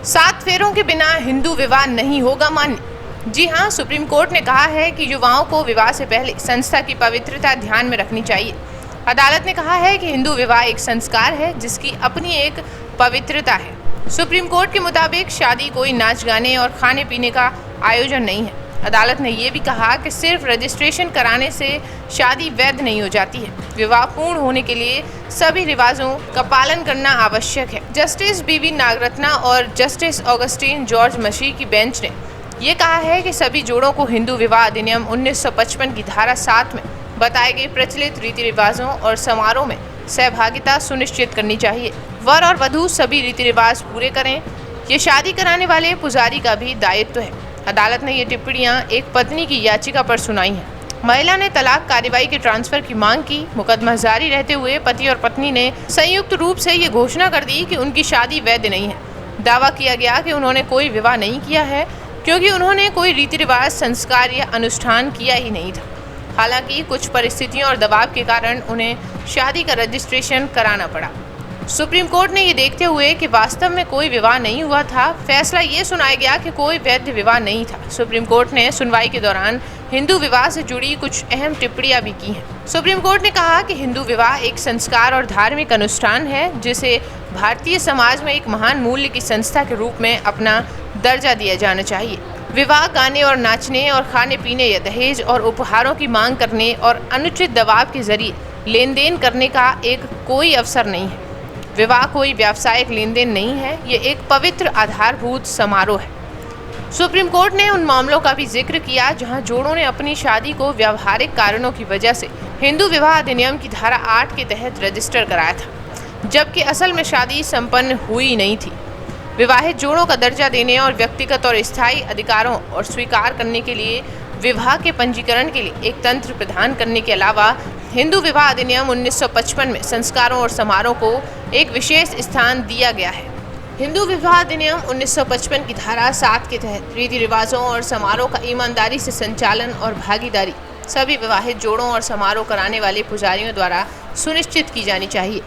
7 फेरों के बिना हिंदू विवाह नहीं होगा मान्य। जी हां, सुप्रीम कोर्ट ने कहा है कि युवाओं को विवाह से पहले संस्था की पवित्रता ध्यान में रखनी चाहिए। अदालत ने कहा है कि हिंदू विवाह एक संस्कार है जिसकी अपनी एक पवित्रता है। सुप्रीम कोर्ट के मुताबिक शादी कोई नाच गाने और खाने पीने का आयोजन नहीं है। अदालत ने यह भी कहा कि सिर्फ रजिस्ट्रेशन कराने से शादी वैध नहीं हो जाती है। विवाह पूर्ण होने के लिए सभी रिवाजों का पालन करना आवश्यक है। जस्टिस बीवी नागरत्ना और जस्टिस ऑगस्टीन जॉर्ज मशीह की बेंच ने यह कहा है कि सभी जोड़ों को हिंदू विवाह अधिनियम 1955 की धारा 7 में बताए गए प्रचलित रीति रिवाजों और समारोह में सहभागिता सुनिश्चित करनी चाहिए। वर और वधू सभी रीति रिवाज पूरे करें, ये शादी कराने वाले पुजारी का भी दायित्व है। अदालत ने ये टिप्पणियां एक पत्नी की याचिका पर सुनाई हैं। महिला ने तलाक कार्रवाई के ट्रांसफर की मांग की। मुकदमा जारी रहते हुए पति और पत्नी ने संयुक्त रूप से ये घोषणा कर दी कि उनकी शादी वैध नहीं है। दावा किया गया कि उन्होंने कोई विवाह नहीं किया है क्योंकि उन्होंने कोई रीति रिवाज, संस्कार या अनुष्ठान किया ही नहीं था। हालांकि कुछ परिस्थितियों और दबाव के कारण उन्हें शादी का रजिस्ट्रेशन कराना पड़ा। सुप्रीम कोर्ट ने ये देखते हुए कि वास्तव में कोई विवाह नहीं हुआ था, फैसला ये सुनाया गया कि कोई वैध विवाह नहीं था। सुप्रीम कोर्ट ने सुनवाई के दौरान हिंदू विवाह से जुड़ी कुछ अहम टिप्पणियां भी की हैं। सुप्रीम कोर्ट ने कहा कि हिंदू विवाह एक संस्कार और धार्मिक अनुष्ठान है जिसे भारतीय समाज में एक महान मूल्य की संस्था के रूप में अपना दर्जा दिया जाना चाहिए। विवाह गाने और नाचने और खाने पीने या दहेज और उपहारों की मांग करने और अनुचित दबाव के जरिए लेन देन करने का एक कोई अवसर नहीं है। विवाह कोई व्यावसायिक लेन देन नहीं है, ये एक पवित्र आधारभूत समारोह है। सुप्रीम कोर्ट ने उन मामलों का भी जिक्र किया जहां जोड़ों ने अपनी शादी को व्यावहारिक कारणों की वजह से हिंदू विवाह अधिनियम की धारा 8 के तहत रजिस्टर कराया था, जबकि असल में शादी संपन्न हुई नहीं थी। विवाहित जोड़ों का दर्जा देने और व्यक्तिगत और स्थायी अधिकारों और स्वीकार करने के लिए विवाह के पंजीकरण के लिए एक तंत्र प्रदान करने के अलावा हिंदू विवाह अधिनियम 1955 में संस्कारों और समारोह को एक विशेष स्थान दिया गया है। हिंदू विवाह अधिनियम 1955 की धारा 7 के तहत रीति रिवाजों और समारोह का ईमानदारी से संचालन और भागीदारी सभी विवाहित जोड़ों और समारोह कराने वाले पुजारियों द्वारा सुनिश्चित की जानी चाहिए।